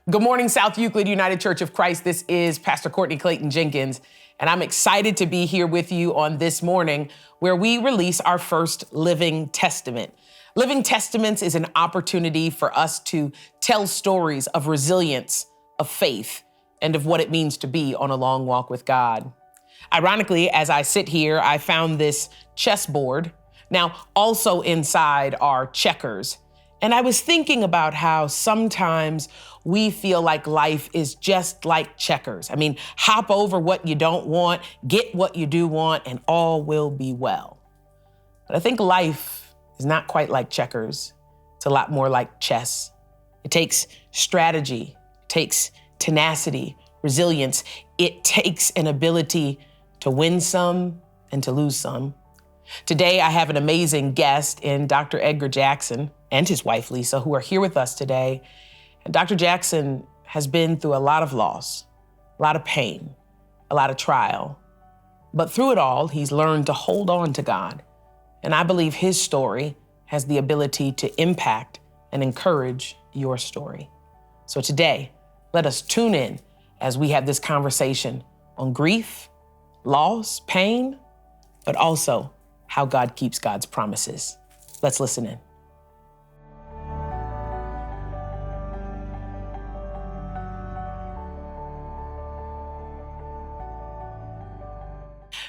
Good morning, South Euclid United Church of Christ. This is Pastor Courtney Clayton Jenkins, and I'm excited to be here with you on this morning where we release our first Living Testament. Living Testaments is an opportunity for us to tell stories of resilience, of faith, and of what it means to be on a long walk with God. Ironically, as I sit here, I found this chessboard. Now, also inside are checkers. And I was thinking about how sometimes we feel like life is just like checkers. I mean, hop over what you don't want, get what you do want, and all will be well. But I think life is not quite like checkers. It's a lot more like chess. It takes strategy, it takes tenacity, resilience. It takes an ability to win some and to lose some. Today, I have an amazing guest in Dr. Edgar Jackson and his wife, Lisa, who are here with us today. And Dr. Jackson has been through a lot of loss, a lot of pain, a lot of trial. But through it all, he's learned to hold on to God. And I believe his story has the ability to impact and encourage your story. So today, let us tune in as we have this conversation on grief, loss, pain, but also how God keeps God's promises. Let's listen in.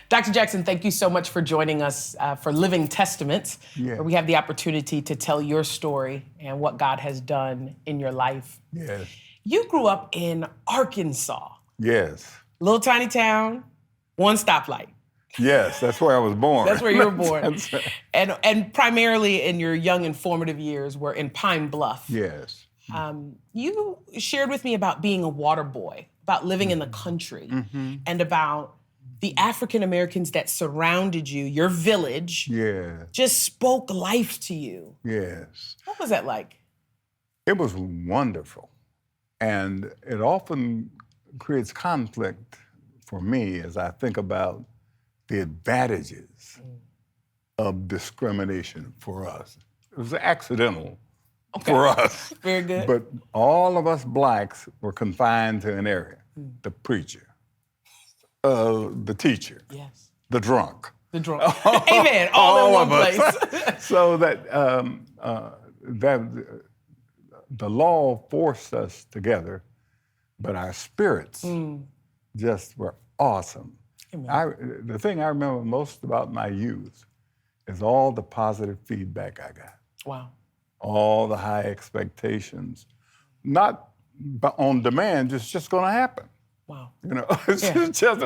Dr. Jackson, thank you so much for joining us for Living Testaments, where we have the opportunity to tell your story and what God has done in your life. Yes. You grew up in Arkansas. Yes. Little tiny town, one stoplight. Yes, that's where I was born. That's where you were born. And primarily in your young and formative years were in Pine Bluff. Yes. You shared with me about being a water boy, about living in the country, and about the African Americans that surrounded you, your village, just spoke life to you. Yes. What was that like? It was wonderful. And it often creates conflict for me as I think about the advantages of discrimination for us. It was accidental for us. Very good. But all of us blacks were confined to an area. The preacher, the teacher, the drunk. The drunk. Amen. All in one place. So that the law forced us together, but our spirits just were awesome. The thing I remember most about my youth is all the positive feedback I got. Wow. All the high expectations. Not on demand, it's just gonna happen. Wow. You know, it's just,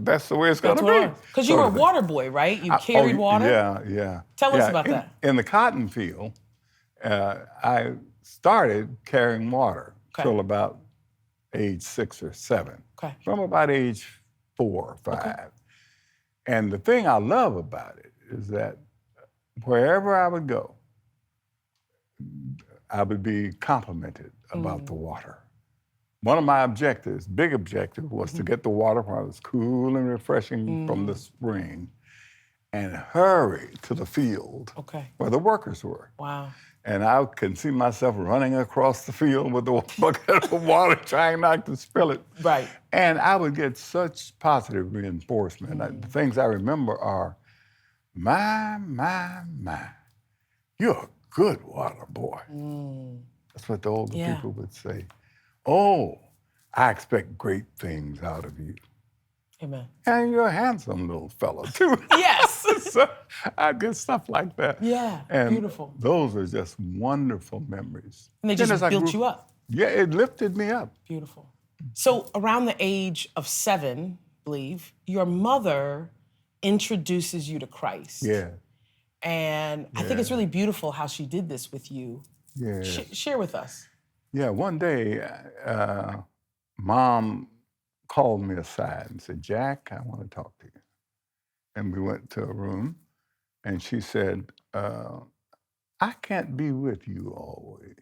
that's the way it's gonna be. Because you were a water boy, right? You carried water? Yeah. Tell us about that. In the cotton field, I started carrying water till about age 6 or 7. From about age 4 or 5. And the thing I love about it is that wherever I would go, I would be complimented about the water. One of my objectives, big objective, was to get the water while it was cool and refreshing from the spring and hurry to the field where the workers were. Wow. And I can see myself running across the field with the bucket of water, trying not to spill it. Right. And I would get such positive reinforcement. The things I remember are, my, you're a good water boy. That's what the older people would say. Oh, I expect great things out of you. Amen. And you're a handsome little fellow, too. Yes. So I get stuff like that. Yeah, and beautiful. Those are just wonderful memories. And they just built you up. Yeah, it lifted me up. Beautiful. So around the age of 7, I believe, your mother introduces you to Christ. Yeah. And I think it's really beautiful how she did this with you. Yeah. Share with us. Yeah, one day, Mom called me aside and said, Jack, I want to talk to you. And we went to a room, and she said, I can't be with you always,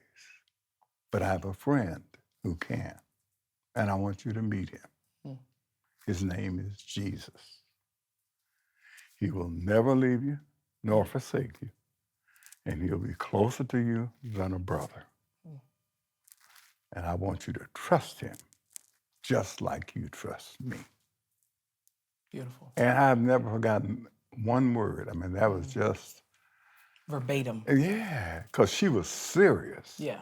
but I have a friend who can, and I want you to meet him. His name is Jesus. He will never leave you nor forsake you, and he'll be closer to you than a brother. and I want you to trust him just like you trust me. Beautiful. And I've never forgotten one word. I mean, that was just... Verbatim. Yeah, because she was serious. Yeah.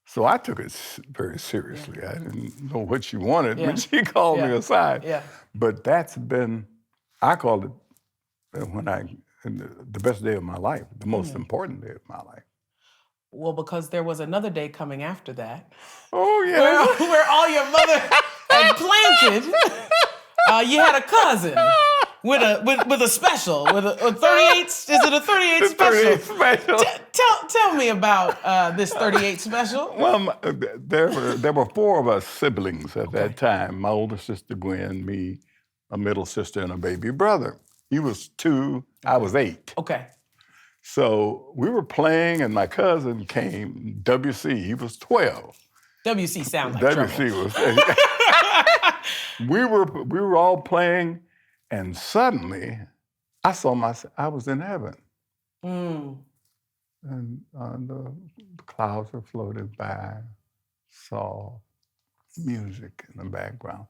So I took it very seriously. Yeah. I didn't know what she wanted when Yeah. she called me Yeah. aside. Yeah. But that's been, I called it the best day of my life, the most important day of my life. Well, because there was another day coming after that. Oh, yeah. Where all your mother had planted. You had a cousin with a special, with a 38. Is it a 38 special? 38 special. Tell me about this 38 special. Well, there were four of us siblings at that time. My older sister Gwen, me, a middle sister, and a baby brother. He was 2, I was 8. Okay. So we were playing, and my cousin came, WC, he was 12. WC sound like trouble. WC was... we were all playing, and suddenly I saw I was in heaven. And the clouds were floating by, saw music in the background.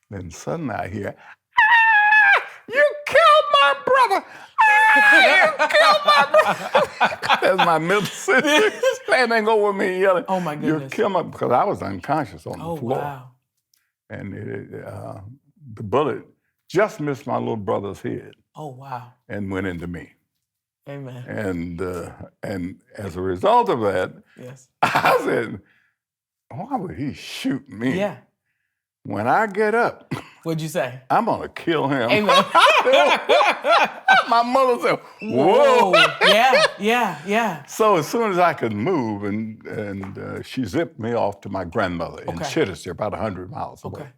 Then suddenly I hear, "Ah, you killed my brother! Ah, you killed my brother!" That's my middle sister standing over me yelling, "Oh my goodness. You killed my..." Because I was unconscious on the floor. Wow. And the bullet just missed my little brother's head. Oh, wow. And went into me. Amen. And as a result of that, yes, I said, why would he shoot me? Yeah. When I get up, what'd you say? I'm gonna kill him. Amen. My mother said, whoa. Yeah. So as soon as I could move, and she zipped me off to my grandmother in Chittister, about 100 miles away. Okay.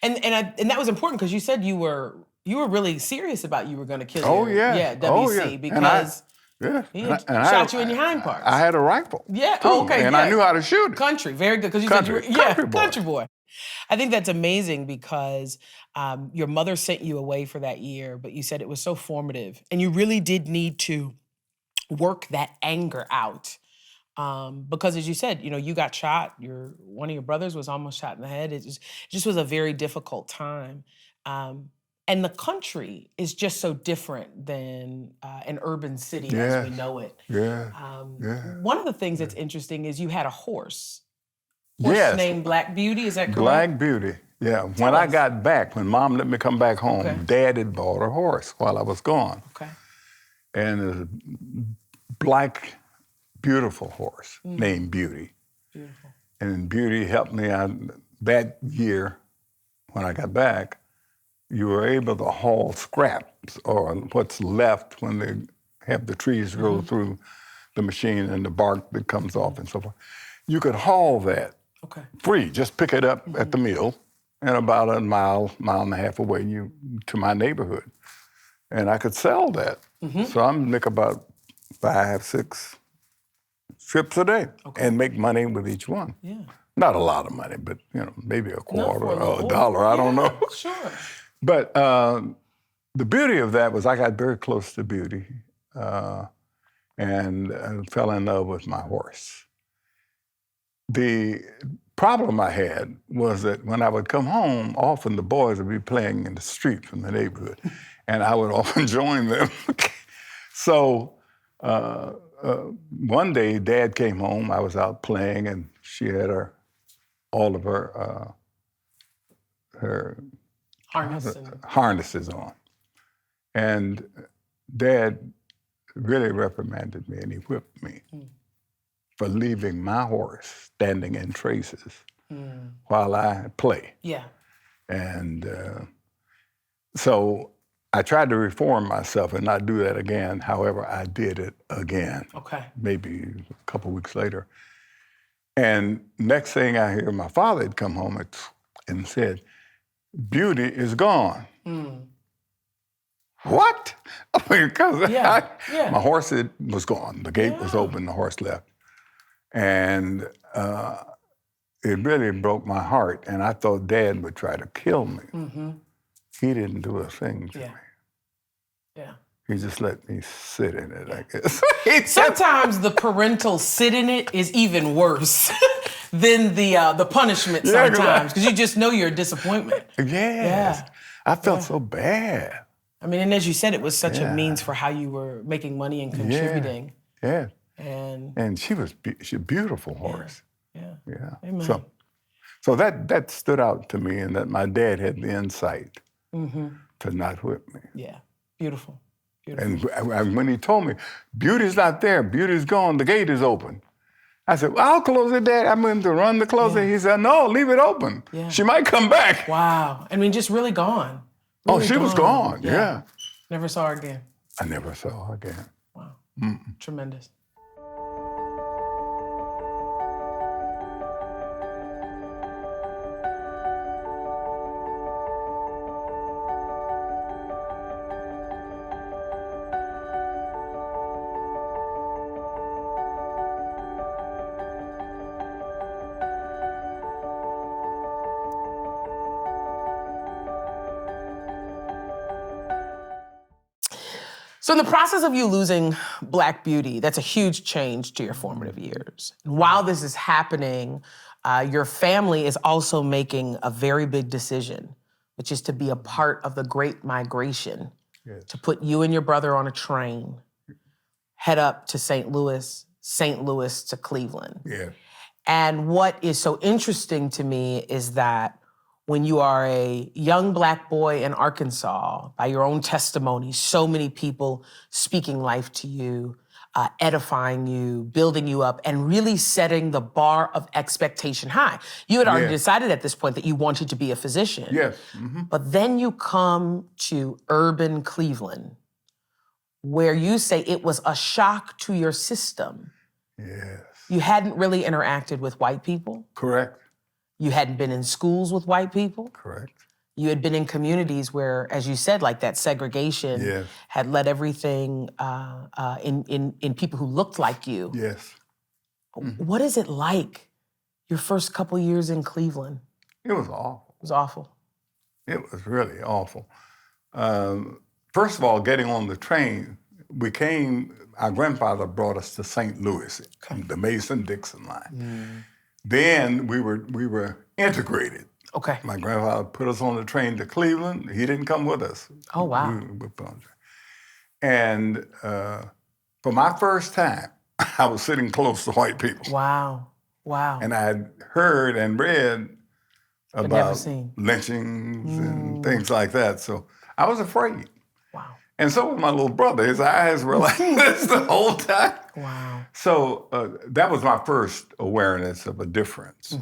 And that was important because you said you were really serious about you were going to kill WC because he had shot you in your hind parts. I had a rifle. Yeah. Too, okay. And I knew how to shoot it. Country, very good because you said you were country boy. I think that's amazing because your mother sent you away for that year, but you said it was so formative, and you really did need to work that anger out. Because as you said, you got shot. One of your brothers was almost shot in the head. It just was a very difficult time. And the country is just so different than an urban city as we know it. One of the things that's interesting is you had a horse. Named Black Beauty, is that correct? Black Beauty, yeah. When I got back, when Mom let me come back home, Dad had bought a horse while I was gone. Okay. And a black, beautiful horse named Beauty. Beautiful. And Beauty helped me out that year when I got back. You were able to haul scraps or what's left when they have the trees go through the machine and the bark that comes off and so forth. You could haul that free, just pick it up at the mill and about a mile and a half away to my neighborhood. And I could sell that. So I'm make about 5, 6 trips a day and make money with each one. Yeah. Not a lot of money, but maybe a quarter or a dollar, I don't know. Sure. But the beauty of that was I got very close to Beauty and fell in love with my horse. The problem I had was that when I would come home, often the boys would be playing in the street from the neighborhood, and I would often join them. So one day, Dad came home. I was out playing, and she had all of her harnesses on. And Dad really reprimanded me, and he whipped me for leaving my horse standing in traces while I play. Yeah. And so I tried to reform myself and not do that again. However, I did it again. Okay. Maybe a couple weeks later. And next thing I hear, my father had come home and said, Beauty is gone. What? Because my horse was gone. The gate was open, the horse left. And it really broke my heart. And I thought Dad would try to kill me. He didn't do a thing to me. Yeah. He just let me sit in it, I guess. Sometimes the parental sit in it is even worse than the punishment Yeah, 'cause sometimes, because you just know you're a disappointment. Yes. Yeah. I felt so bad. I mean, and as you said, it was such a Yeah. means for how you were making money and Yeah. contributing. Yeah. And And she's a beautiful horse. yeah. Yeah. Amen. So that stood out to me, and that my dad had the insight Mm-hmm. to not whip me. Yeah. Beautiful. Beautiful. And when he told me, Beauty's not there, Beauty's gone, the gate is open. I said, well, I'll close it, Dad. I'm going to run to close it. He said, no, leave it open. Yeah. She might come back. Wow. I mean, just really gone. Oh, Really she was gone, yeah. Never saw her again. I never saw her again. Wow. Tremendous. So in the process of you losing Black Beauty, that's a huge change to your formative years. And while this is happening, your family is also making a very big decision, which is to be a part of the Great Migration, to put you and your brother on a train, head up to St. Louis to Cleveland. Yeah. And what is so interesting to me is that when you are a young Black boy in Arkansas, by your own testimony, so many people speaking life to you, edifying you, building you up, and really setting the bar of expectation high. You had already decided at this point that you wanted to be a physician. Yes. Mm-hmm. But then you come to urban Cleveland, where you say it was a shock to your system. Yes. You hadn't really interacted with white people. Correct. You hadn't been in schools with white people. Correct. You had been in communities where, as you said, like that segregation had led everything in people who looked like you. Yes. What is it like, your first couple years in Cleveland? It was awful. It was awful. It was really awful. First of all, getting on the train, our grandfather brought us to St. Louis, the Mason-Dixon line. Then we were integrated. Okay. My grandfather put us on the train to Cleveland. He didn't come with us. Oh, wow. And for my first time, I was sitting close to white people. Wow. Wow. And I had heard and read about lynchings and things like that. So I was afraid. Wow. And so was my little brother. His eyes were like this the whole time. Wow. So that was my first awareness of a difference.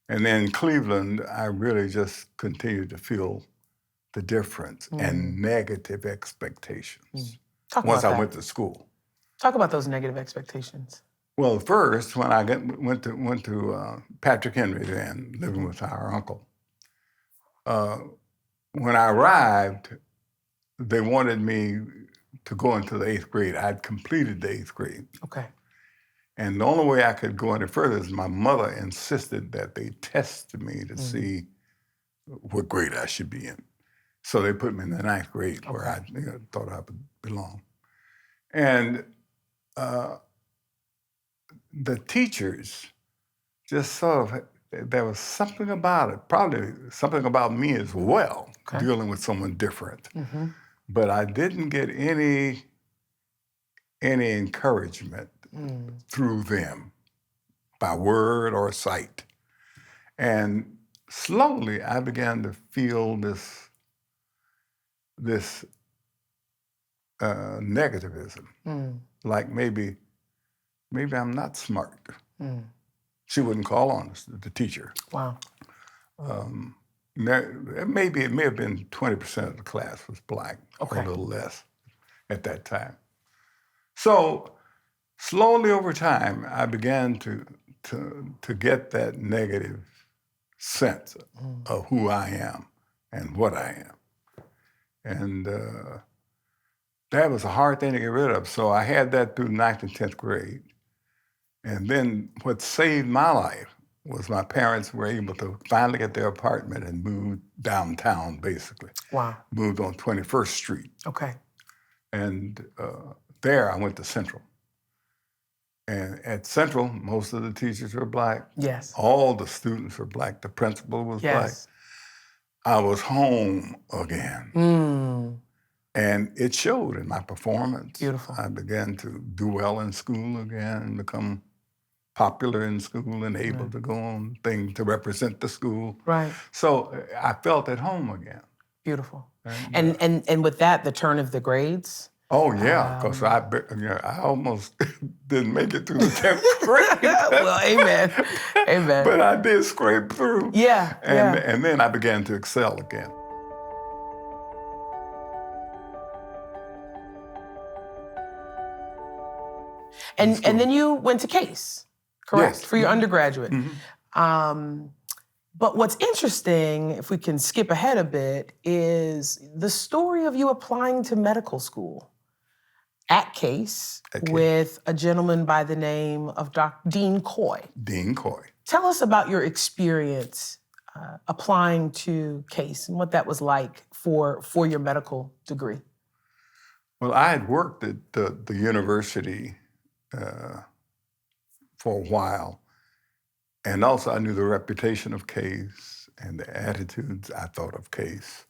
And then Cleveland, I really just continued to feel the difference and negative expectations once I went to school. Talk about those negative expectations. Well, first, when I went to Patrick Henry then, living with our uncle, when I arrived, they wanted me to go into the 8th grade. I'd completed the 8th grade. Okay. And the only way I could go any further is my mother insisted that they test me to see what grade I should be in. So they put me in the 9th grade where I thought I would belong. And the teachers just sort of, there was something about it, probably something about me as well, dealing with someone different. But I didn't get any encouragement through them by word or sight. And slowly I began to feel this negativism, like maybe I'm not smart. She wouldn't call on us, the teacher. Wow. It may have been 20% of the class was Black, or a little less at that time. So slowly over time, I began to get that negative sense of who I am and what I am. And that was a hard thing to get rid of. So I had that through 9th and 10th grade. And then what saved my life was my parents were able to finally get their apartment and move downtown, basically. Wow. Moved on 21st Street. Okay. And there I went to Central. And at Central, most of the teachers were black. Yes. All the students were black. The principal was black. Yes. I was home again. Mm. And it showed in my performance. Beautiful. I began to do well in school again, become popular in school and able to go on things to represent the school. Right. So I felt at home again. Beautiful. And with that, the turn of the grades? Oh, yeah, because I almost didn't make it through the 10th grade. Well, amen. Amen. But I did scrape through. Yeah. And then I began to excel again. And then you went to Case, correct? Yes. For your undergraduate. But what's interesting, if we can skip ahead a bit, is the story of you applying to medical school at Case with a gentleman by the name of Dean Coy. Dean Coy. Tell us about your experience applying to Case and what that was like for your medical degree. Well, I had worked at the university for a while. And also I knew the reputation of Case and the attitudes I thought of Case.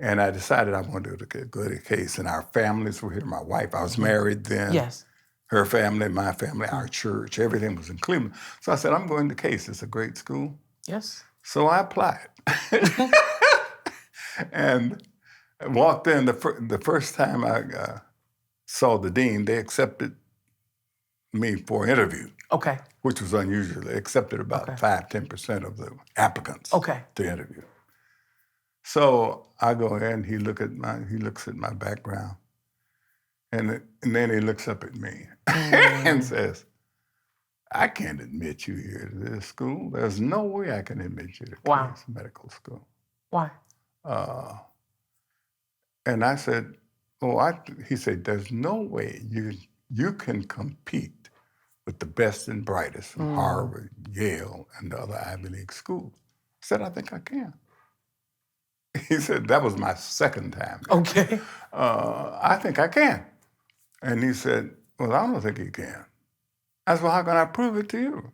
And I decided I wanted to go to Case. And our families were here. My wife, I was married then. Yes. Her family, my family, our church, everything was in Cleveland. So I said, I'm going to Case. It's a great school. Yes. So I applied. And I walked in. The first time I saw the dean, they accepted me for an interview. Okay. Which was unusual. They accepted about 5-10% of the applicants to interview. So I go in, he looks at my background, and then he looks up at me and says, I can't admit you here to this school. There's no way I can admit you to Case Medical School. Why? And I said, he said, there's no way you can compete with the best and brightest from Harvard, Yale, and the other Ivy League schools. I said, I think I can. He said, that was my second time. Okay. I think I can. And he said, well, I don't think you can. I said, well, how can I prove it to you?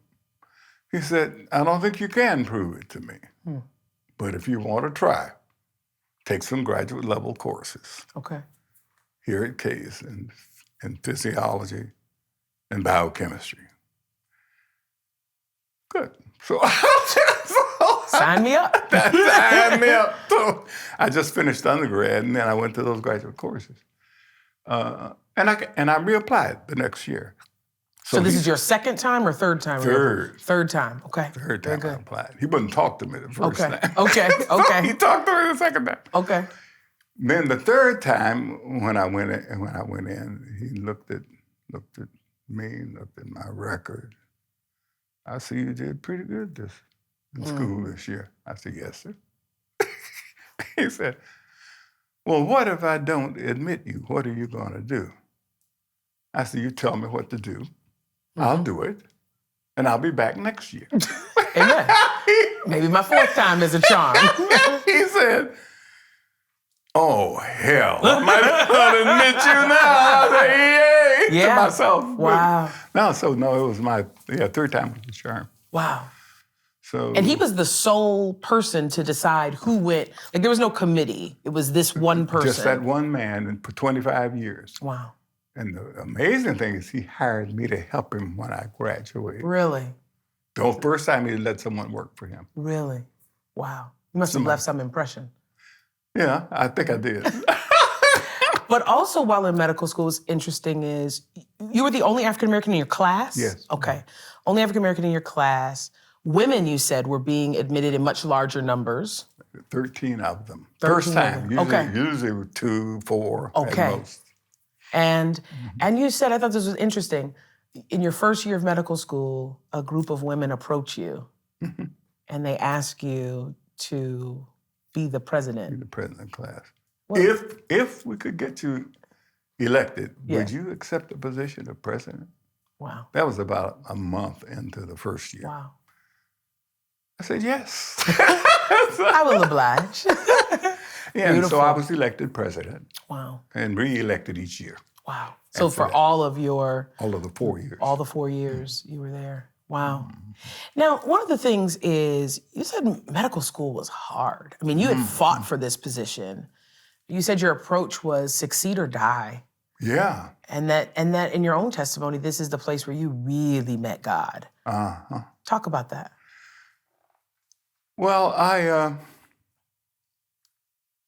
He said, I don't think you can prove it to me. But if you want to try, take some graduate level courses. Okay. Here at Case in physiology and biochemistry. Good. So sign me up. Sign me up. So I just finished undergrad, and then I went to those graduate courses. And I reapplied the next year. So this is your second time or third time? Third. Third time, okay. Third time I applied. He wouldn't talk to me the first time. Okay. He talked to me the second time. Okay. Then the third time when I went in, he looked at me, looked at my record. I see you did pretty good in school this year. I said, yes, sir. He said, well, what if I don't admit you? What are you going to do? I said, you tell me what to do. I'll do it, and I'll be back next year. Amen. Maybe my fourth time is a charm. He said, oh, hell, I might as well admit you now. I said, yay, to myself. Wow. No, it was my third time with the charm. Wow. So, and he was the sole person to decide who went. Like, there was no committee. It was this one person. Just that one man, and for 25 years. Wow. And the amazing thing is he hired me to help him when I graduated. Really? The first time he let someone work for him. Really? Wow. You must have left some impression. Yeah, I think I did. But also while in medical school, what's interesting is you were the only African-American in your class? Yes. Okay. Only African-American in your class. Women, you said, were being admitted in much larger numbers. 13 of them. 13 First time. Usually 2, 4 at most. And you said, I thought this was interesting, in your first year of medical school, a group of women approach you and they ask you to be the president. Be the president of class. Well, if we could get you elected, would you accept the position of president? Wow. That was about a month into the first year. Wow. I said, yes. I will oblige. Yeah, and so I was elected president. Wow. And re-elected each year. Wow. So after for that. all of your, All of the 4 years. all the 4 years you were there. Wow. Now, one of the things is, you said medical school was hard. I mean, you had fought for this position. You said your approach was succeed or die. Yeah. And that in your own testimony, this is the place where you really met God. Uh-huh. Talk about that. Well, I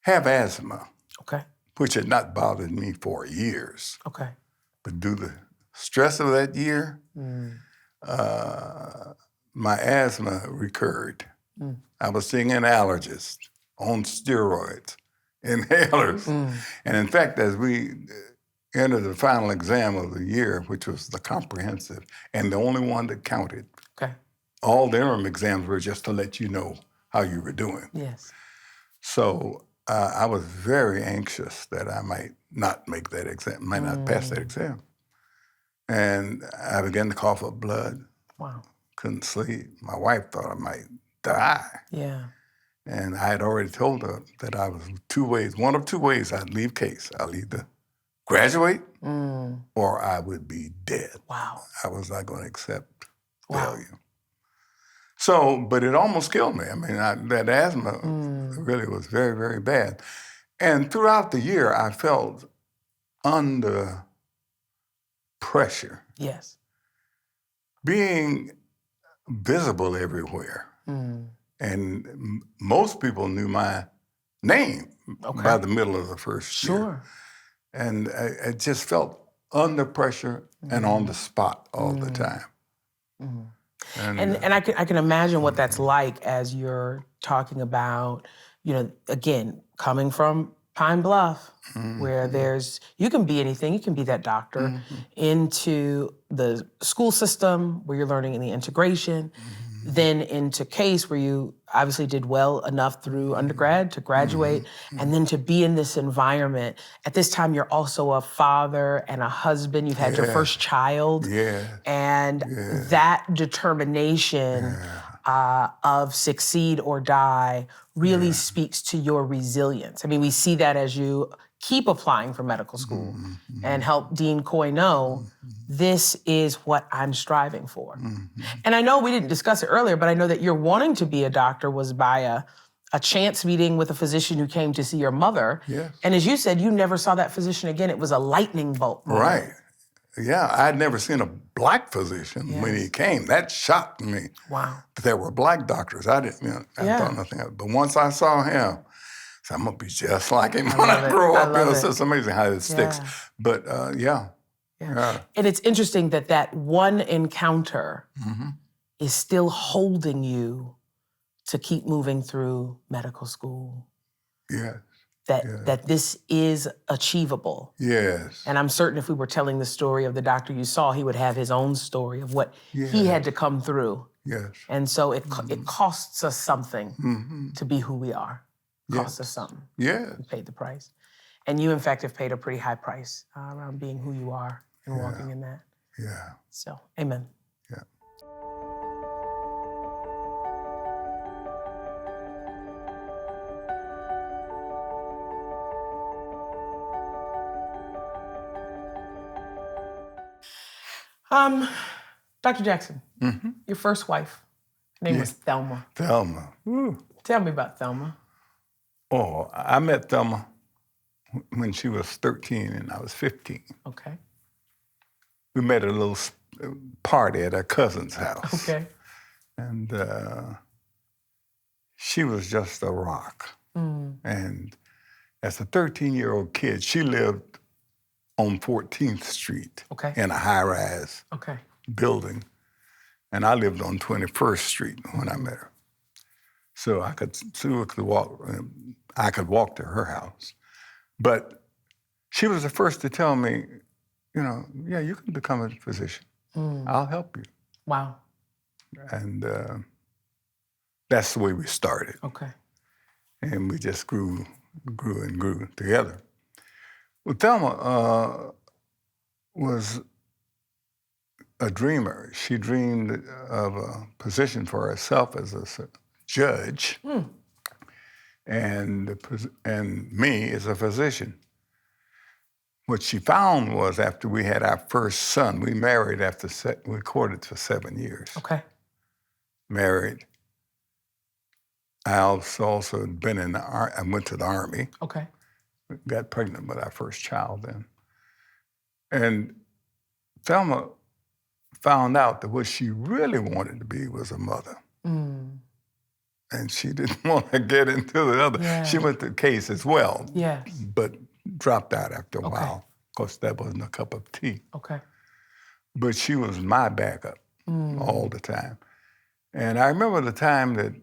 have asthma, Okay. which had not bothered me for years. Okay. But due to the stress of that year, my asthma recurred. I was seeing an allergist on steroids, inhalers. And in fact, as we entered the final exam of the year, which was the comprehensive, and the only one that counted, Okay. all the interim exams were just to let you know how you were doing. Yes. So I was very anxious that I might not make that exam, might not pass that exam. And I began to cough up blood. Wow. Couldn't sleep. My wife thought I might die. Yeah. And I had already told her that I was one of two ways I'd leave Case. I'll either graduate or I would be dead. Wow. I was not going to accept Wow. failure. So, but it almost killed me. I mean, that asthma really was very, very bad. And throughout the year, I felt under pressure, Yes. being visible everywhere. And most people knew my name by the middle of the first year. Sure. And I just felt under pressure and on the spot all the time. And I can imagine what that's like as you're talking about, again, coming from Pine Bluff, where you can be anything, you can be that doctor, into the school system where you're learning in the integration, then into Case where you obviously did well enough through undergrad to graduate, and then to be in this environment. At this time, you're also a father and a husband. You've had your first child. And that determination of succeed or die really speaks to your resilience. I mean, we see that as you keep applying for medical school and help Dean Coy know this is what I'm striving for. And I know we didn't discuss it earlier, but I know that your wanting to be a doctor was by a chance meeting with a physician who came to see your mother. And as you said, you never saw that physician again. It was a lightning bolt moment. Right. Yeah, I'd never seen a black physician when he came. That shocked me. Wow. There were black doctors. I didn't, I thought nothing of it. But once I saw him, I said, I'm going to be just like him when I grow up. It's just amazing how it sticks. But yeah. And it's interesting that one encounter is still holding you to keep moving through medical school. Yes. That this is achievable. Yes. And I'm certain if we were telling the story of the doctor you saw, he would have his own story of what he had to come through. Yes. And so it costs us something to be who we are. It costs us something. Yeah. We paid the price. And you, in fact, have paid a pretty high price around being who you are and walking in that. Yeah. So, amen. Yeah. Dr. Jackson, your first wife, her name was Thelma. Thelma. Woo. Tell me about Thelma. Oh, I met Thelma when she was 13 and I was 15. Okay. We met at a little party at her cousin's house. Okay. And she was just a rock. And as a 13-year-old kid, she lived on 14th Street in a high-rise building. And I lived on 21st Street when I met her. So I could walk to her house. But she was the first to tell me, yeah, you can become a physician. I'll help you. Wow. And that's the way we started. Okay. And we just grew and grew together. Well, Thelma was a dreamer. She dreamed of a position for herself as a judge, and me as a physician. what she found was after we had our first son, we married after, we courted for 7 years. Okay. Married. I also had been in the I went to the Army. Okay. Got pregnant with our first child then. And Thelma found out that what she really wanted to be was a mother. Mm. And she didn't want to get into the other. Yeah. She went to case as well, Yes. but dropped out after a Okay. while. Of course, that wasn't a cup of tea. Okay. But she was my backup all the time. And I remember the time that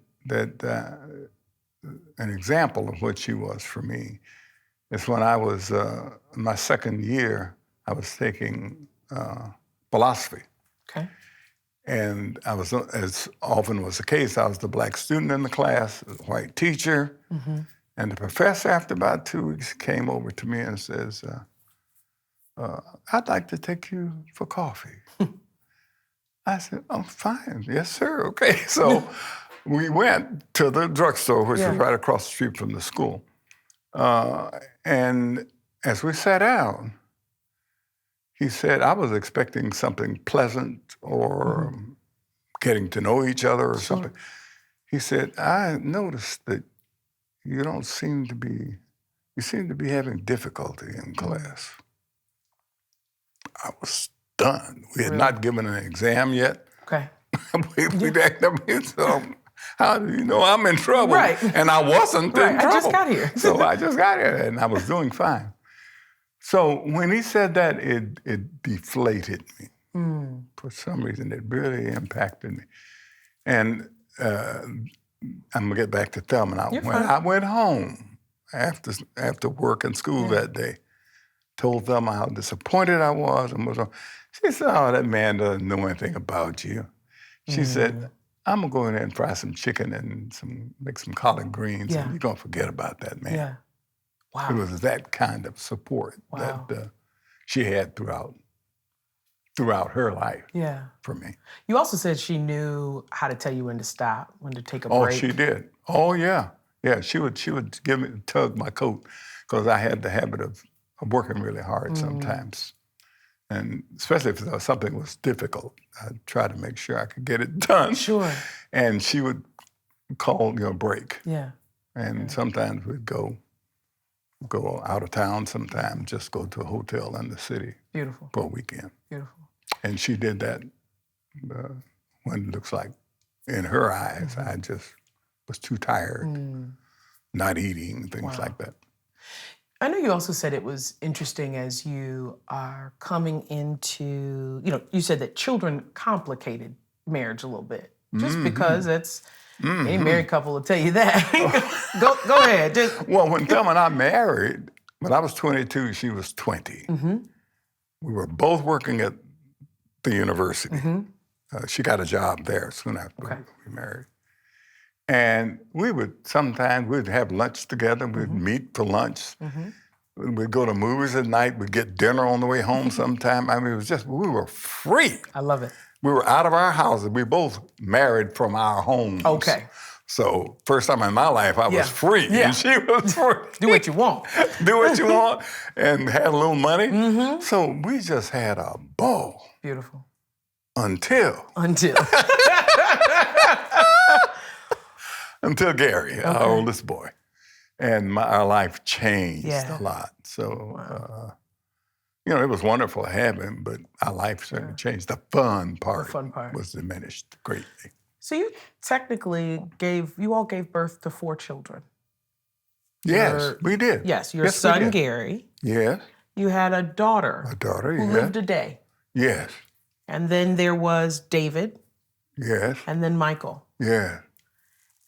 an example of what she was for me is when I was, my second year, I was taking philosophy. Okay. And I was, as often was the case, I was the black student in the class, the white teacher. And the professor, after about 2 weeks, came over to me and says, I'd like to take you for coffee. I said, oh, fine. Yes, sir. Okay. So we went to the drugstore, which was right across the street from the school. And as we sat down, he said, I was expecting something pleasant or getting to know each other or something. He said, I noticed that you seem to be having difficulty in class. I was stunned. We had not given an exam yet. Okay. So how do you know I'm in trouble? Right. And I wasn't in trouble. I just got here. So I just got here and I was doing fine. So when he said that, it deflated me. For some reason, it really impacted me. And I'm gonna get back to Thelma. When I went home after work and school that day, told Thelma how disappointed I was and was on. She said, oh, that man doesn't know anything about you. She said, I'm gonna go in there and fry some chicken and make some collard greens, and you're gonna forget about that man. Yeah. Wow. It was that kind of support that she had throughout her life. Yeah. For me. You also said she knew how to tell you when to stop, when to take a break. Oh, she did. Oh, yeah. Yeah, she would tug my coat because I had the habit of working really hard sometimes. And especially if something was difficult, I'd try to make sure I could get it done. Sure. And she would call, break. Yeah. And sometimes we'd go out of town, sometimes just go to a hotel in the city. Beautiful. For a weekend. Beautiful. And she did that when it looks like, in her eyes, I just was too tired, not eating, things like that. I know you also said it was interesting as you are coming into, you said that children complicated marriage a little bit, just because it's, any married couple will tell you that. Go ahead. Well, when Thelma and I married, when I was 22, she was 20. We were both working at the university. She got a job there soon after we married. And we'd have lunch together. We'd meet for lunch. We'd go to movies at night. We'd get dinner on the way home sometime. I mean, it was just, we were free. I love it. We were out of our houses. We both married from our homes. Okay. So first time in my life, I was free, and she was free. Do what you want. Do what you want, and had a little money. So we just had a ball. Beautiful. Until Gary, our oldest boy. And our life changed a lot. So, it was wonderful to have him, but our life certainly changed. The fun part was diminished greatly. So you technically you all gave birth to 4 children. Yes, we did. Yes, your son, Gary. Yes. You had a daughter. Who lived a day. Yes. And then there was David. Yes. And then Michael. Yes.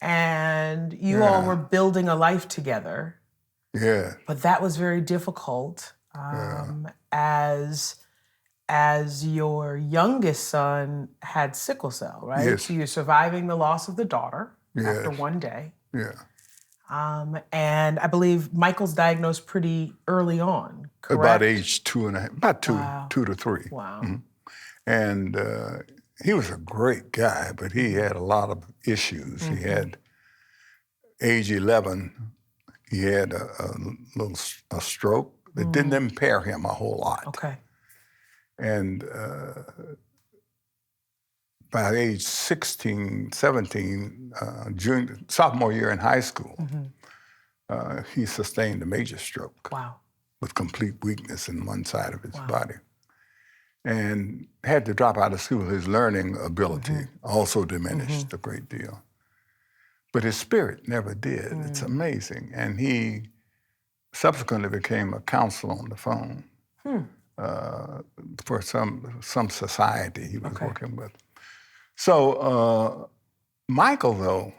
And you all were building a life together. Yeah. But that was very difficult as your youngest son had sickle cell, right? Yes. So you're surviving the loss of the daughter after one day. Yeah. And I believe Michael's diagnosed pretty early on, correct? About age 2.5, about 2 to 3. Wow. And he was a great guy, but he had a lot of issues. He had, age 11, he had a stroke It didn't impair him a whole lot. Okay. And by age 16, 17, sophomore year in high school, he sustained a major stroke. Wow. With complete weakness in one side of his body. And had to drop out of school. His learning ability also diminished a great deal. But his spirit never did. It's amazing. And he subsequently became a counselor on the phone for some society he was working with. So Michael, though,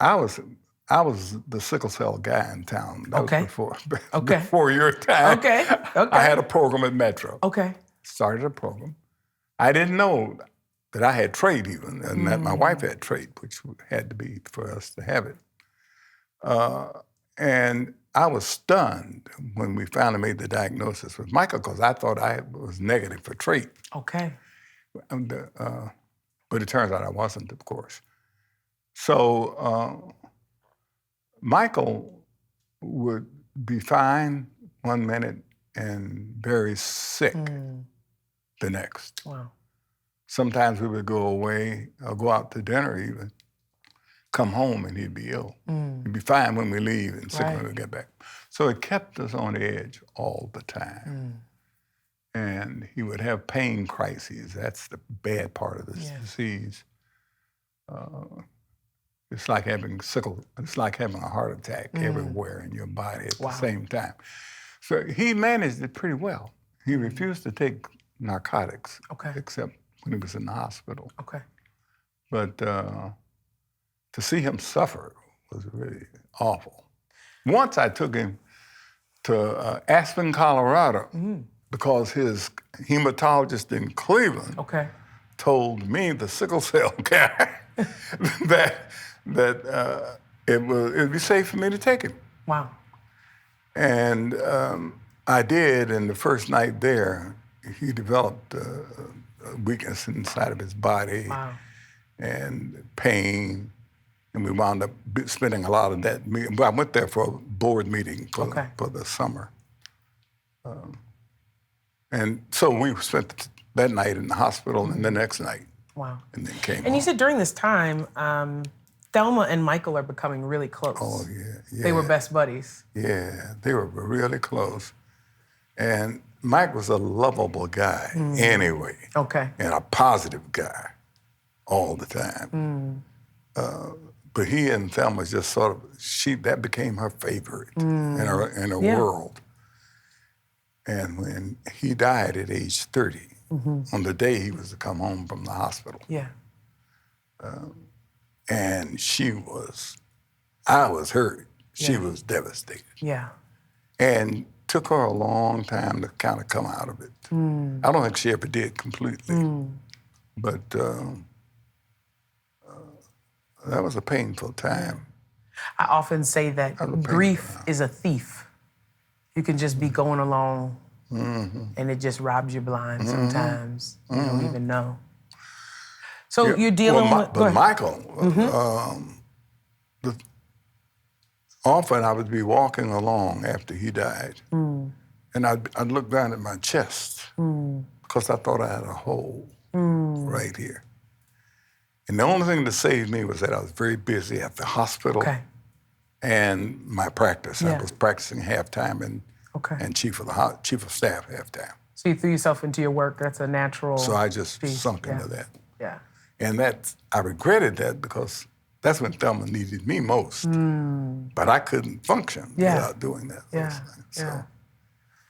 I was the sickle cell guy in town. That was before your time. Okay. I had a program at Metro. Okay. Started a program. I didn't know that I had trade even, and that my wife had trade, which had to be for us to have it. And I was stunned when we finally made the diagnosis with Michael, because I thought I was negative for trait. Okay. But it turns out I wasn't, of course. So Michael would be fine one minute and very sick the next. Wow. Sometimes we would go away or go out to dinner even, come home and he'd be ill. He'd be fine when we leave and sick when we get back. So it kept us on the edge all the time. And he would have pain crises. That's the bad part of this disease. It's like having it's like having a heart attack everywhere in your body at the same time. So he managed it pretty well. He refused to take narcotics, except when he was in the hospital. Okay. But to see him suffer was really awful. Once I took him to Aspen, Colorado, because his hematologist in Cleveland told me, the sickle cell guy, that it'd be safe for me to take him. Wow. And I did, and the first night there, he developed a weakness inside of his body and pain, and we wound up spending a lot of that meeting. I went there for a board meeting for the summer. And so we spent that night in the hospital and the next night. Wow. And then came And home. you said during this time, Thelma and Michael are becoming really close. Oh, yeah. They were best buddies. Yeah, they were really close. And Mike was a lovable guy anyway. Okay. And a positive guy all the time. But he and Thelma just sort of, that became her favorite in her world. And when he died at age 30, on the day he was to come home from the hospital. Yeah. And I was hurt. She was devastated. Yeah. And took her a long time to kind of come out of it. I don't think she ever did completely. But that was a painful time. I often say that grief is a thief. You can just be going along and it just robs you blind sometimes. You don't even know. So you're dealing with... But Michael, often I would be walking along after he died, and I'd look down at my chest because I thought I had a hole right here. And the only thing that saved me was that I was very busy at the hospital and my practice. I was practicing half-time and chief of staff half-time. So you threw yourself into your work. That's a natural... So I just sunk into that. Yeah. And I regretted that because that's when Thelma needed me most. But I couldn't function without doing that.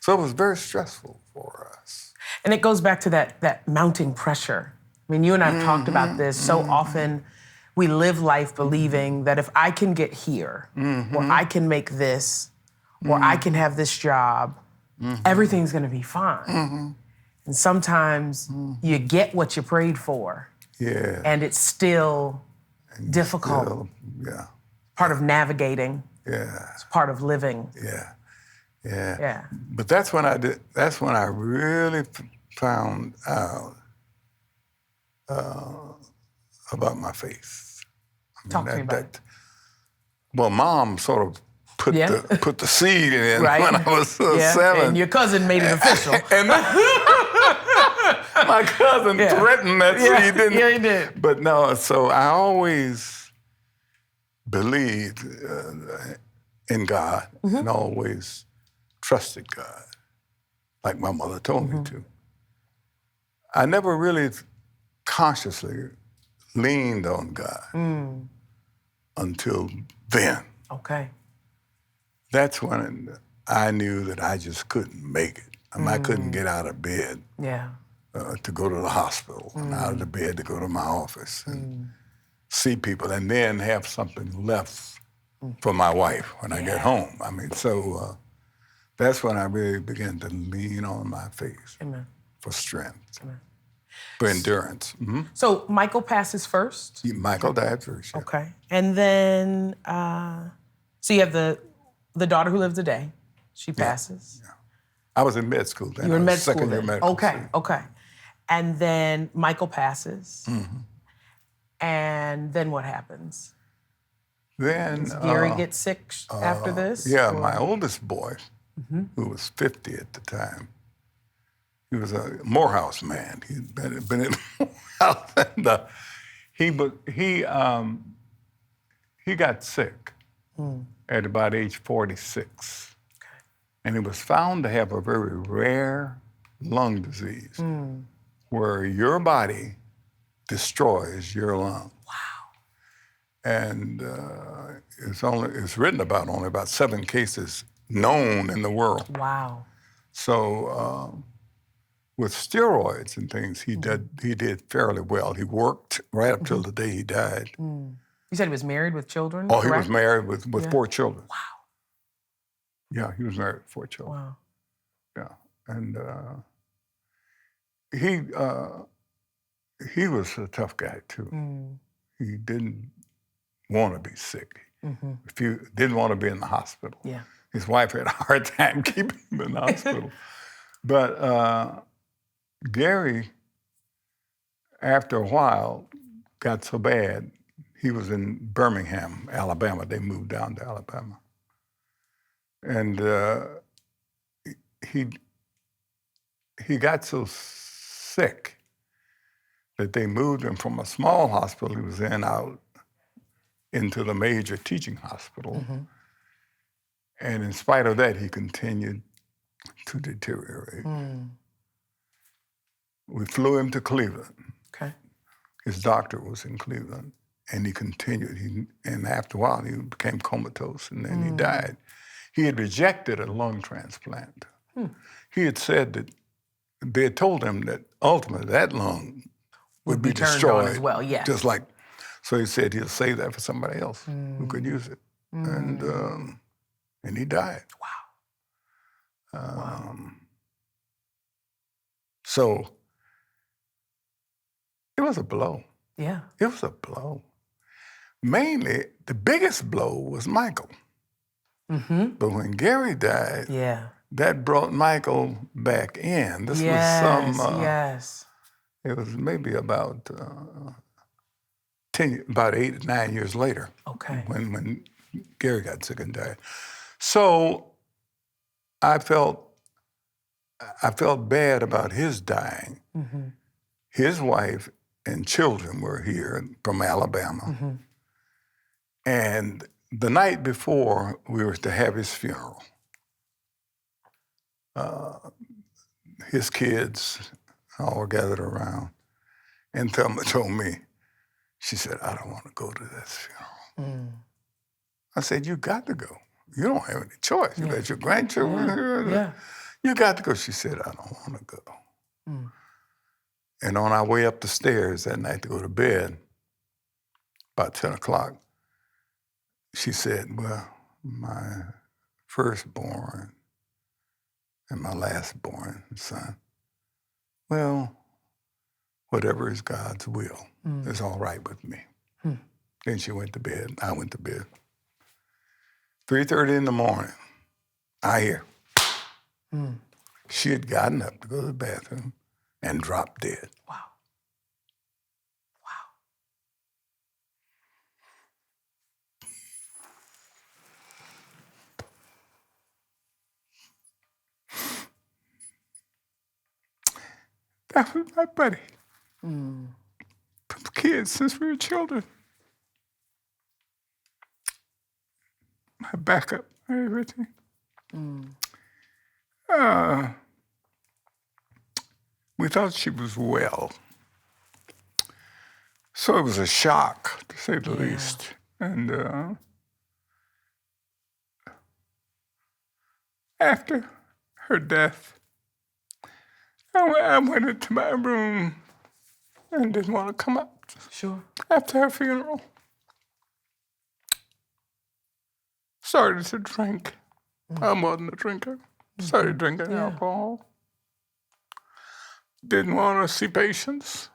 So it was very stressful for us. And it goes back to that mounting pressure. I mean, you and I have talked about this. So often we live life believing that if I can get here, or I can make this, or I can have this job, everything's gonna be fine. And sometimes you get what you prayed for. Yeah. And it's still difficult. Part of navigating. Yeah. It's part of living. Yeah. But that's when I really found out about my faith. Talk to me about it. Well, Mom sort of put Yeah. the seed in Right. when I was Yeah. 7. And your cousin made it official. And my cousin threatened that seed, didn't he? Yeah, he did. But no, so I always believed in God and always trusted God, like my mother told me to. I never really consciously leaned on God until then. Okay. That's when I knew that I just couldn't make it. I couldn't get out of bed Yeah. to go to the hospital and out of the bed to go to my office and see people and then have something left for my wife when I get home. I mean, so that's when I really began to lean on my faith Amen. for strength, Amen. for endurance. So Michael passes first. Michael died first. Yeah. Okay. And then, so you have the daughter who lives today. She passes. Yeah. I was in med school then. You were in I was med school second year then. medical Okay, student. okay. And then Michael passes. And then what happens? Then Does Gary get sick after this? yeah, or- my oldest boy, who was 50 at the time, he was a Morehouse man. He'd been in Morehouse, and he got sick at about age 46, and he was found to have a very rare lung disease where your body destroys your lung. And it's written about only about 7 cases known in the world. Wow. So with steroids and things, he did fairly well. He worked right up till the day he died. You said he was married with children? Oh, he correct? was married with 4 children. Wow. Yeah, he was married with 4 children. Wow. Yeah, and he was a tough guy too. He didn't want to be sick. If he didn't want to be in the hospital. Yeah. His wife had a hard time keeping him in the hospital. But Gary, after a while, got so bad. He was in Birmingham, Alabama. They moved down to Alabama. And he got so sick that they moved him from a small hospital he was in out into the major teaching hospital. And in spite of that, he continued to deteriorate. We flew him to Cleveland. Okay. His doctor was in Cleveland, and he continued. And after a while, he became comatose, and then he died. He had rejected a lung transplant. He had said that they had told him that ultimately that lung would be turned destroyed on as well, yes. just like. So he said he'll save that for somebody else who could use it, and he died. Wow. So it was a blow. Yeah. It was a blow. Mainly, the biggest blow was Michael. But when Gary died, Yeah. that brought Michael back in. This Yes. was some. Yes. It was maybe about 8 or 9 years later. Okay. When Gary got sick and died. So I felt bad about his dying. His wife and children were here from Alabama. And the night before we were to have his funeral, his kids all gathered around, and Thelma told me, she said, "I don't want to go to this funeral." I said, "You got to go. You don't have any choice. You got your grandchildren here. Yeah. You got to go." She said, "I don't want to go." And on our way up the stairs that night to go to bed, about 10 o'clock, she said, "Well, my firstborn and my lastborn son, well, whatever is God's will is all right with me." Then she went to bed. I went to bed. 3:30 in the morning, I hear she had gotten up to go to the bathroom and dropped dead. Wow. Wow. That was my buddy. From kids since we were children. My backup, everything. We thought she was well. So it was a shock, to say the least. And after her death, I went into my room and didn't want to come out. Sure. After her funeral, started to drink. I wasn't a drinker. Started drinking alcohol. Didn't want to see patients.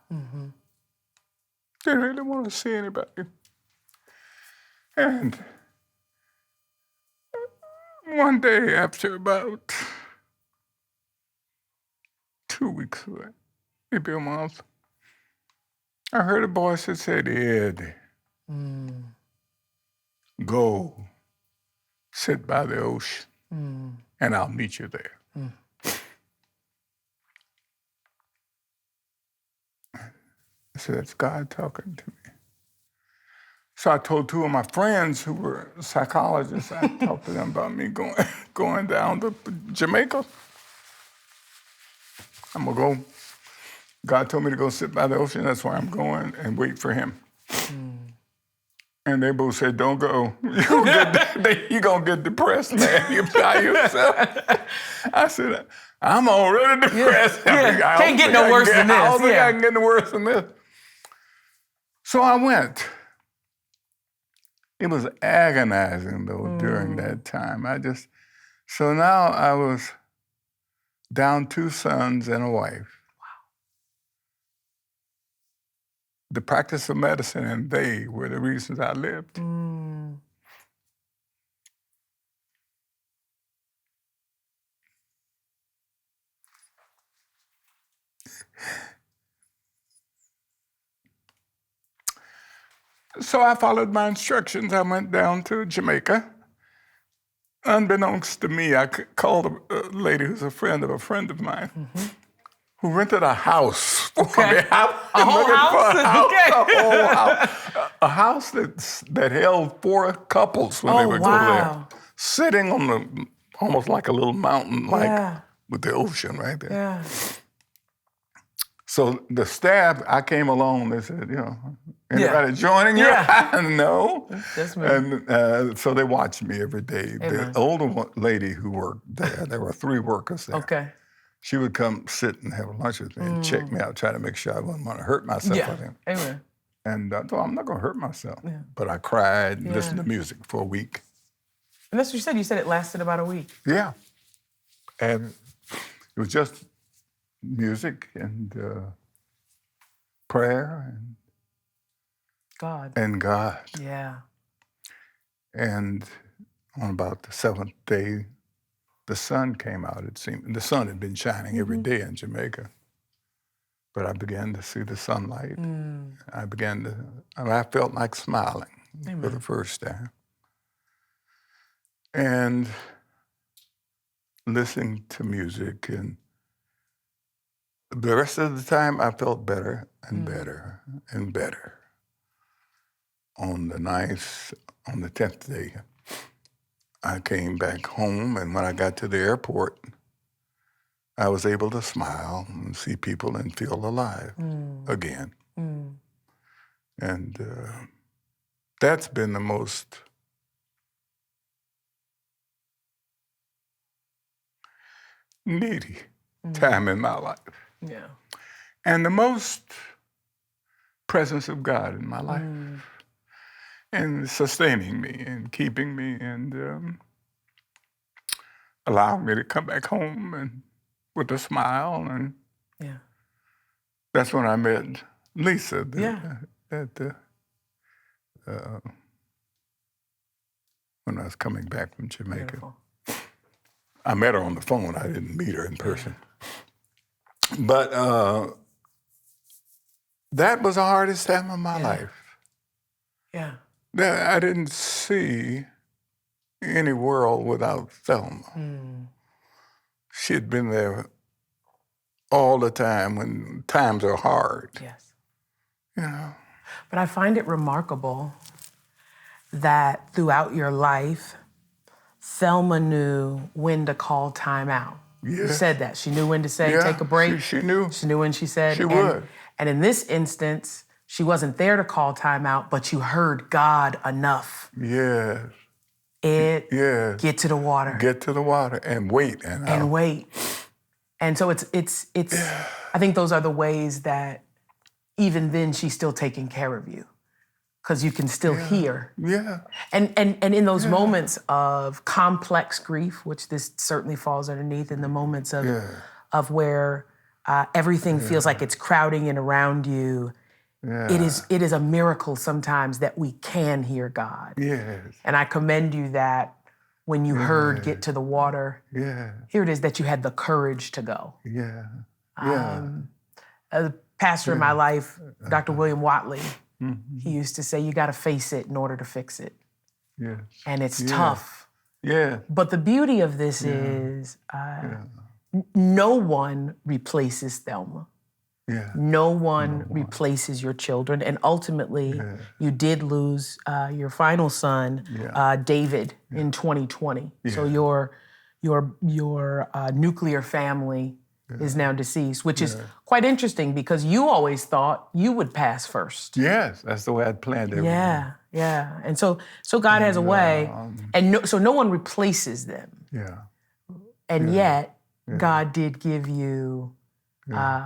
Didn't really want to see anybody. And one day, after about 2 weeks away, maybe a month, I heard a voice that said, Ed, go sit by the ocean and I'll meet you there. I said, that's God talking to me. So I told 2 of my friends who were psychologists, I talked to them about me going down to Jamaica. I'm gonna go. God told me to go sit by the ocean, that's where I'm going, and wait for him. And they both said, don't go. You're gonna get depressed, man. You're by yourself. I said, I'm already depressed. Yeah. Can't get no worse than this. I don't think I can get no worse than this. So I went. It was agonizing, though, during that time. So now I was down 2 sons and a wife. Wow. The practice of medicine and they were the reasons I lived. So I followed my instructions. I went down to Jamaica. Unbeknownst to me, I called a lady who's a friend of mine, who rented a house for me. A whole house? A house that held 4 couples when they would go there, sitting on almost like a little mountain, with the ocean right there. Yeah. So the staff, I came along, they said, anybody joining you? No. That's me. And so they watched me every day. The older lady who worked there were 3 workers there. Okay. She would come sit and have lunch with me and check me out, try to make sure I wouldn't want to hurt myself with him. Amen. And so I'm not going to hurt myself. But I cried and listened to music for a week. And that's what you said. You said it lasted about a week. Yeah. And it was just music and prayer and God. Yeah. And on about the 7th day, the sun came out, it seemed. The sun had been shining every day in Jamaica. But I began to see the sunlight. I felt like smiling for the first time. And listening to music, and the rest of the time I felt better and better and better. On the 10th day, I came back home, and when I got to the airport, I was able to smile and see people and feel alive again. And that's been the most needy time in my life. Yeah. And the most presence of God in my life. And sustaining me and keeping me and allowing me to come back home and with a smile. And that's when I met Lisa. When I was coming back from Jamaica. Beautiful. I met her on the phone. I didn't meet her in person. But that was the hardest time of my life. Yeah. I didn't see any world without Thelma. She had been there all the time when times are hard. Yes. You know? But I find it remarkable that throughout your life, Thelma knew when to call time out. Yes. You said that. She knew when to say, take a break. She knew. She knew when she said. She would. And in this instance, she wasn't there to call time out, but you heard God enough. Yes. Get to the water. Get to the water and wait. And wait. And so it's I think those are the ways that even then she's still taking care of you. Because you can still hear. Yeah. And in those moments of complex grief, which this certainly falls underneath, in the moments of where everything feels like it's crowding in around you, it is a miracle sometimes that we can hear God. Yes. And I commend you that when you heard get to the water, here it is that you had the courage to go. Yeah. A pastor in my life, Dr. William Watley, he used to say, you got to face it in order to fix it. Yes. And it's tough. Yeah. But the beauty of this is no one replaces Thelma. Yeah. No one replaces your children. And ultimately, you did lose your final son, David, in 2020. Yeah. So your nuclear family is now deceased, which is quite interesting because you always thought you would pass first. Yes, that's the way I'd planned everything. Yeah. And so God has a way, and so no one replaces them. Yeah. And yet, God did give you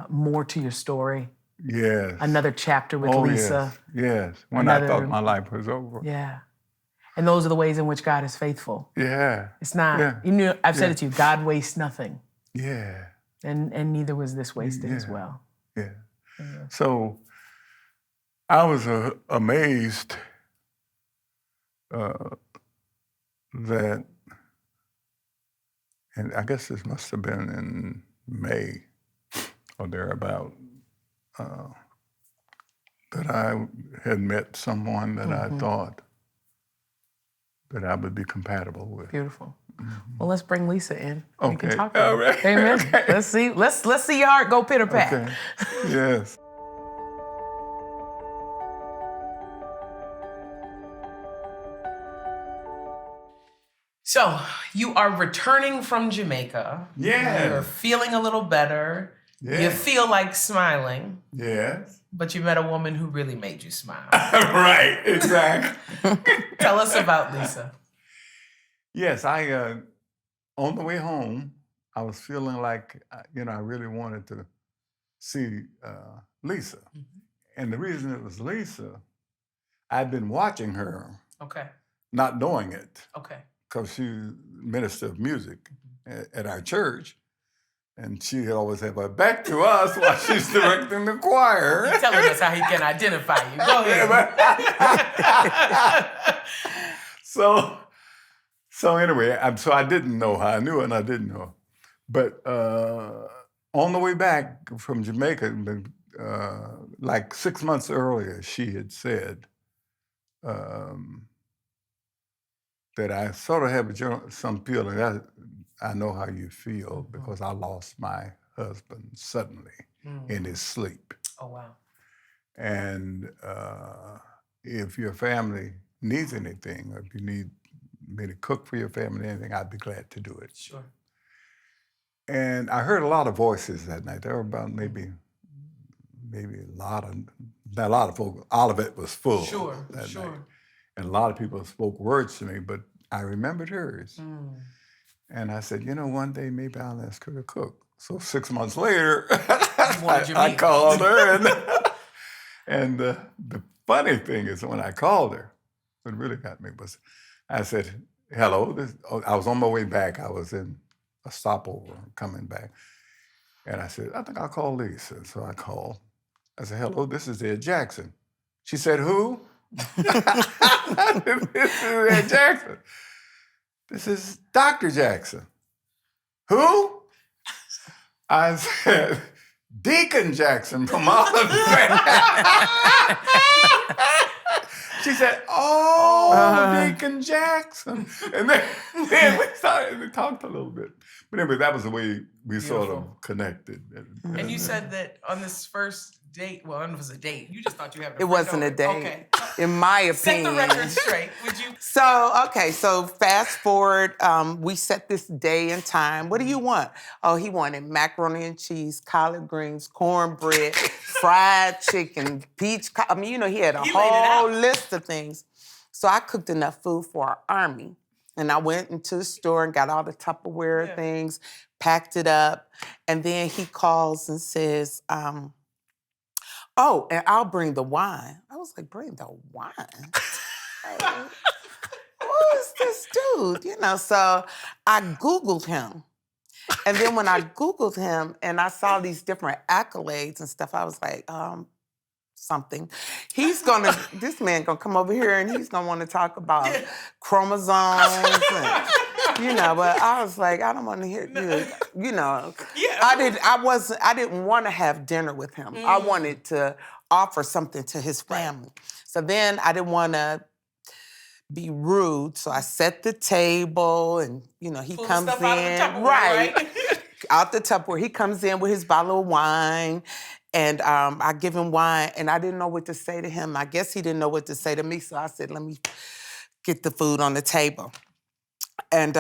more to your story. Yes. Another chapter with Lisa. Yes. When I thought my life was over. Yeah. And those are the ways in which God is faithful. Yeah. It's not, you know, I've said it to you, God wastes nothing. Yeah. And neither was this wasted as well. Yeah. So I was amazed that, and I guess this must have been in May or thereabout, that I had met someone that I thought that I would be compatible with. Beautiful. Well, let's bring Lisa in. Okay. We can talk to her. All right. Amen. Okay. Let's see your heart go pitter pat. Okay. Yes. So you are returning from Jamaica. Yes. You're feeling a little better. Yes. You feel like smiling. Yes. But you met a woman who really made you smile. Right. Exactly. Tell us about Lisa. Yes, I on the way home, I was feeling like I really wanted to see Lisa, and the reason it was Lisa, I'd been watching her, not knowing it, because she's minister of music at our church, and she always had her back to us while she's directing the choir. He's telling us how he can identify you. Go ahead. So anyway, so I didn't know her. I knew her and I didn't know her. But on the way back from Jamaica, like 6 months earlier, she had said that I sort of have some feeling. I know how you feel because I lost my husband suddenly in his sleep. Oh, wow. And if your family needs anything, or if you need me to cook for your family, anything, I'd be glad to do it. Sure. And I heard a lot of voices that night. There were about maybe not a lot of folks. Olivet was full that night. And a lot of people spoke words to me, but I remembered hers. And I said, one day maybe I'll ask her to cook. So 6 months later, I called her. And the funny thing is when I called her, what really got me was, I said, hello. I was on my way back. I was in a stopover coming back. And I said, I think I'll call Lisa. So I called. I said, hello, this is Ed Jackson. She said, who? This is Ed Jackson. This is Dr. Jackson. Who? I said, Deacon Jackson from Olivet. She said, oh, Michael Jackson. And then we talked a little bit. But anyway, that was the way we sort of connected. And you said that on this first date, well, I don't know if it was a date. You just thought you had a It wasn't a date. Okay. In my opinion. Set the record straight, would you? So fast forward, we set this day and time. What do you want? Oh, he wanted macaroni and cheese, collard greens, cornbread, fried chicken, peach. He had a whole list of things. So I cooked enough food for our army. And I went into the store and got all the Tupperware things, packed it up. And then he calls and says, oh, and I'll bring the wine. I was like, bring the wine? Who is this dude? So I Googled him. And then when I Googled him and I saw these different accolades and stuff, I was like, something. This man gonna come over here and he's gonna want to talk about chromosomes and, but I was like, I don't want to hear this. I didn't want to have dinner with him. I wanted to offer something to his family. So then I didn't want to be rude, so I set the table and, he comes in. Right. Out the Tupperware. He comes in with his bottle of wine. And I give him wine, and I didn't know what to say to him. I guess he didn't know what to say to me, so I said, let me get the food on the table. And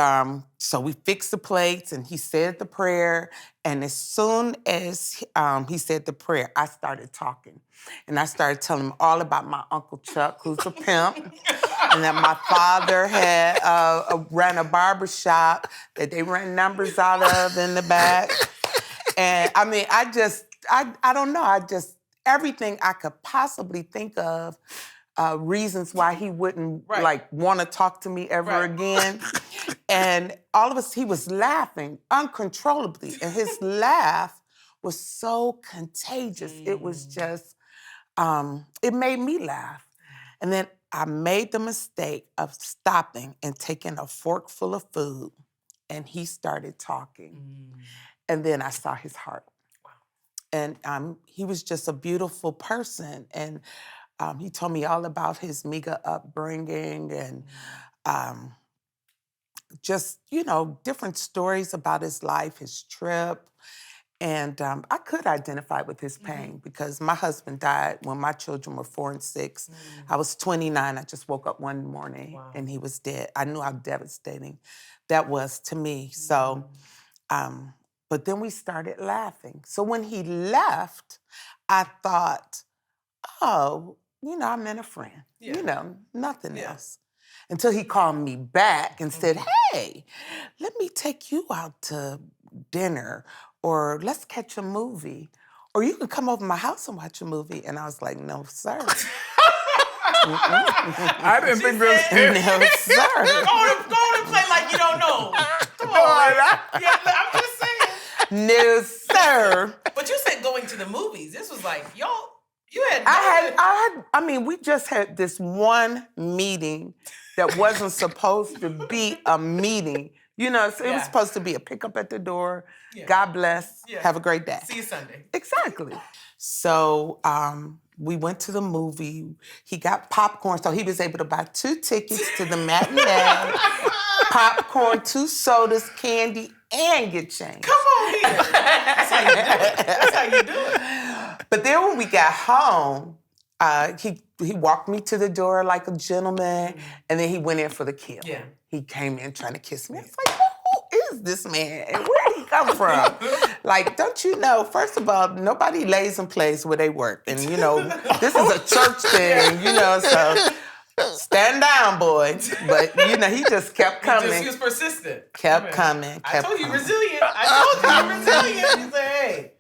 so we fixed the plates, and he said the prayer, and as soon as he said the prayer, I started talking. And I started telling him all about my Uncle Chuck, who's a pimp, and that my father had ran a barbershop that they ran numbers out of in the back. And I don't know. Everything I could possibly think of, reasons why he wouldn't want to talk to me ever again. And all of us, he was laughing uncontrollably. And his laugh was so contagious. It was just, it made me laugh. And then I made the mistake of stopping and taking a fork full of food. And he started talking. And then I saw his heart. And he was just a beautiful person. And he told me all about his MIGA upbringing and just, different stories about his life, his trip. And I could identify with his pain because my husband died when my children were 4 and 6. I was 29. I just woke up one morning and he was dead. I knew how devastating that was to me. So, but then we started laughing. So when he left, I thought, oh, I met a friend. Nothing else. Until he called me back and said, hey, let me take you out to dinner, or let's catch a movie, or you can come over to my house and watch a movie. And I was like, no, sir. I didn't think this. No, sir. Go on and play like you don't know. Come on. I'm just saying. No, sir. But you said going to the movies. This was like, you had... we just had this one meeting that wasn't supposed to be a meeting. It was supposed to be a pickup at the door. God bless. Have a great day. See you Sunday. Exactly. So we went to the movie. He got popcorn, so he was able to buy 2 tickets to the matinee, popcorn, 2 sodas, candy, and get change. Come on here. That's how you do it. But then when we got home, he walked me to the door like a gentleman, and then he went in for the kill. Yeah. He came in trying to kiss me. I was like, who is this man? And where did he come from? Like, don't you know, first of all, nobody lays in place where they work. And, this is a church thing, so stand down, boy. But, he just kept coming. He was persistent. Kept coming. I told you resilient. He said, hey.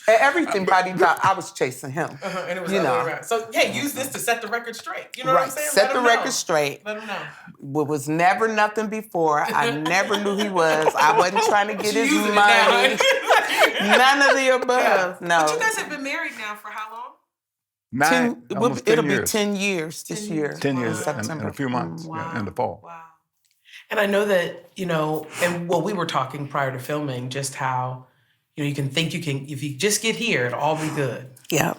And everything body dropped, I was chasing him. And it was the other way around. So, use this to set the record straight. You know what I'm saying? Set the record straight. Let him know. It was never nothing before. I never knew he was. I wasn't trying to get his money. None of the above. No. But you guys have been married now for how long? It'll be 10 years this year. 10 years September. in a few months in the fall. Wow. And I know that, we were talking prior to filming just how, you can think if you just get here, it'll all be good. Yeah.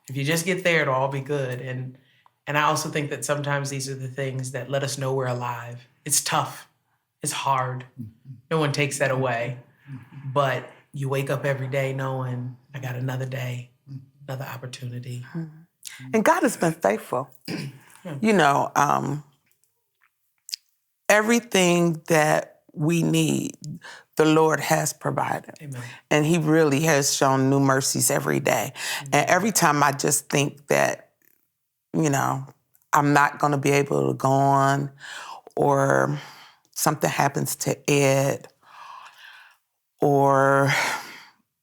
If you just get there, it'll all be good. And And I also think that sometimes these are the things that let us know we're alive. It's tough. It's hard. No one takes that away. But you wake up every day knowing I got another day, another opportunity. And God has been faithful. You know, everything that we need, the Lord has provided. Amen. And he really has shown new mercies every day. And every time I just think that, you know, I'm not going to be able to go on, or something happens to Ed, or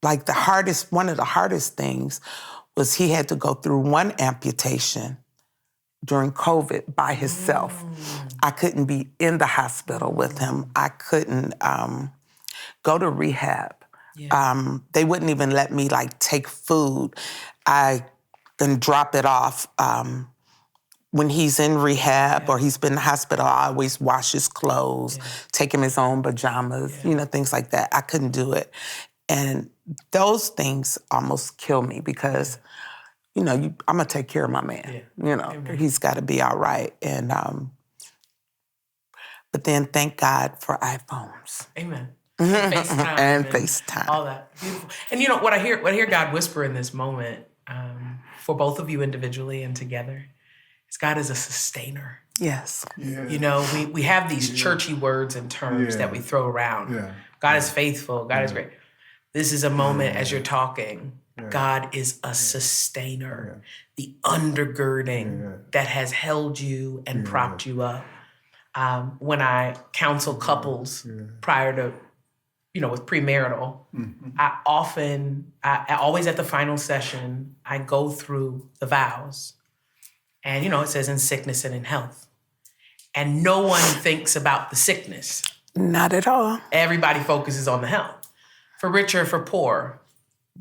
like one of the hardest things was he had to go through one amputation during COVID by himself. I couldn't be in the hospital with him. I couldn't go to rehab. Yeah. They wouldn't even let me like take food and drop it off. When he's in rehab or he's been in the hospital, I always wash his clothes, take him his own pajamas, you know, things like that. I couldn't do it. And those things almost kill me because, you know, I'm going to take care of my man. You know, he's got to be all right. And but then thank God for iPhones. Amen. FaceTime and FaceTime. All that. Beautiful. And you know, what I hear God whisper in this moment, for both of you individually and together, is God is a sustainer. Yes. Yeah. You know, we have these churchy words and terms that we throw around. Yeah. God is faithful. God is great. This is a moment as you're talking. God is a sustainer, the undergirding that has held you and propped you up. When I counsel couples prior to, you know, with premarital, I always at the final session, I go through the vows. And, you know, it says in sickness and in health. And no one thinks about the sickness. Not at all. Everybody focuses on the health. For richer, for poor,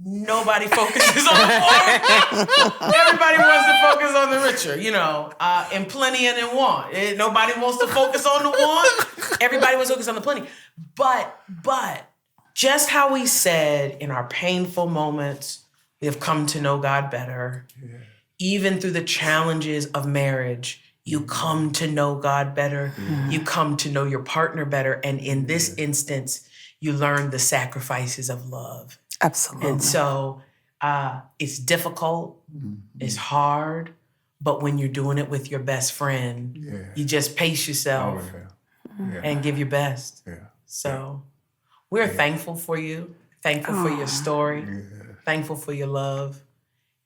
nobody focuses on the poor. Everybody wants to focus on the richer, you know, in plenty and in want. Nobody wants to focus on the want. Everybody wants to focus on the plenty. But just how we said in our painful moments, we have come to know God better. Yeah. Even through the challenges of marriage, you come to know God better. Mm-hmm. You come to know your partner better. And in this instance, you learn the sacrifices of love. Absolutely. And so it's difficult, it's hard, but when you're doing it with your best friend, you just pace yourself and give your best. Yeah. So we're thankful for you, thankful for your story, thankful for your love,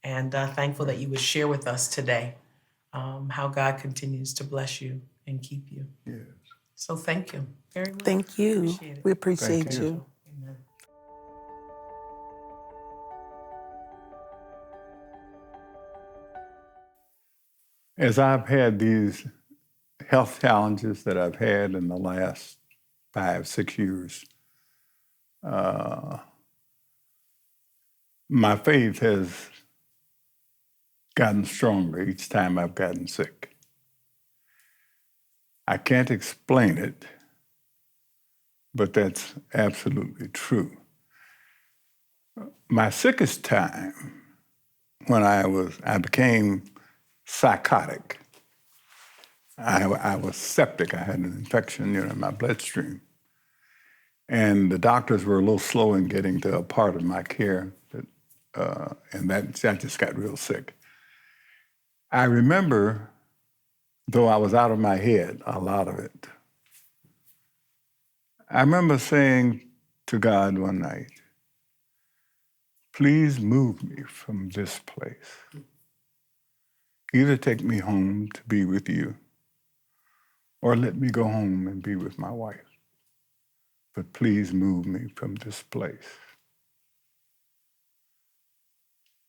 and thankful that you would share with us today how God continues to bless you and keep you. Yes. So thank you very much. Thank you. We appreciate you. Amen. As I've had these health challenges that I've had in the last 5-6 years, my faith has gotten stronger each time I've gotten sick. I can't explain it, but that's absolutely true. My sickest time, when I became psychotic. I was septic. I had an infection, in my bloodstream. And the doctors were a little slow in getting to a part of my care, and I just got real sick. I remember, though I was out of my head, a lot of it, I remember saying to God one night, please move me from this place. Either take me home to be with you, or let me go home and be with my wife. But please move me from this place.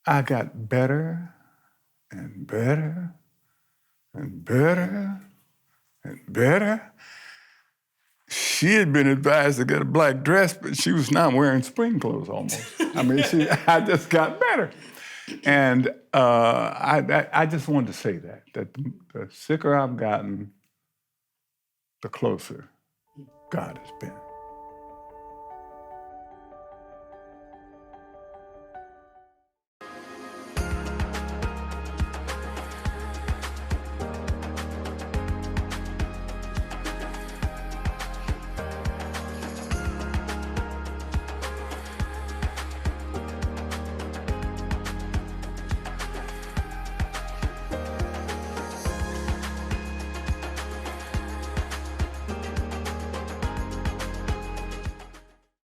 I got better and better and better and better. She had been advised to get a black dress, but she was now wearing spring clothes almost. I just got better. And I just wanted to say that the sicker I've gotten, the closer God has been.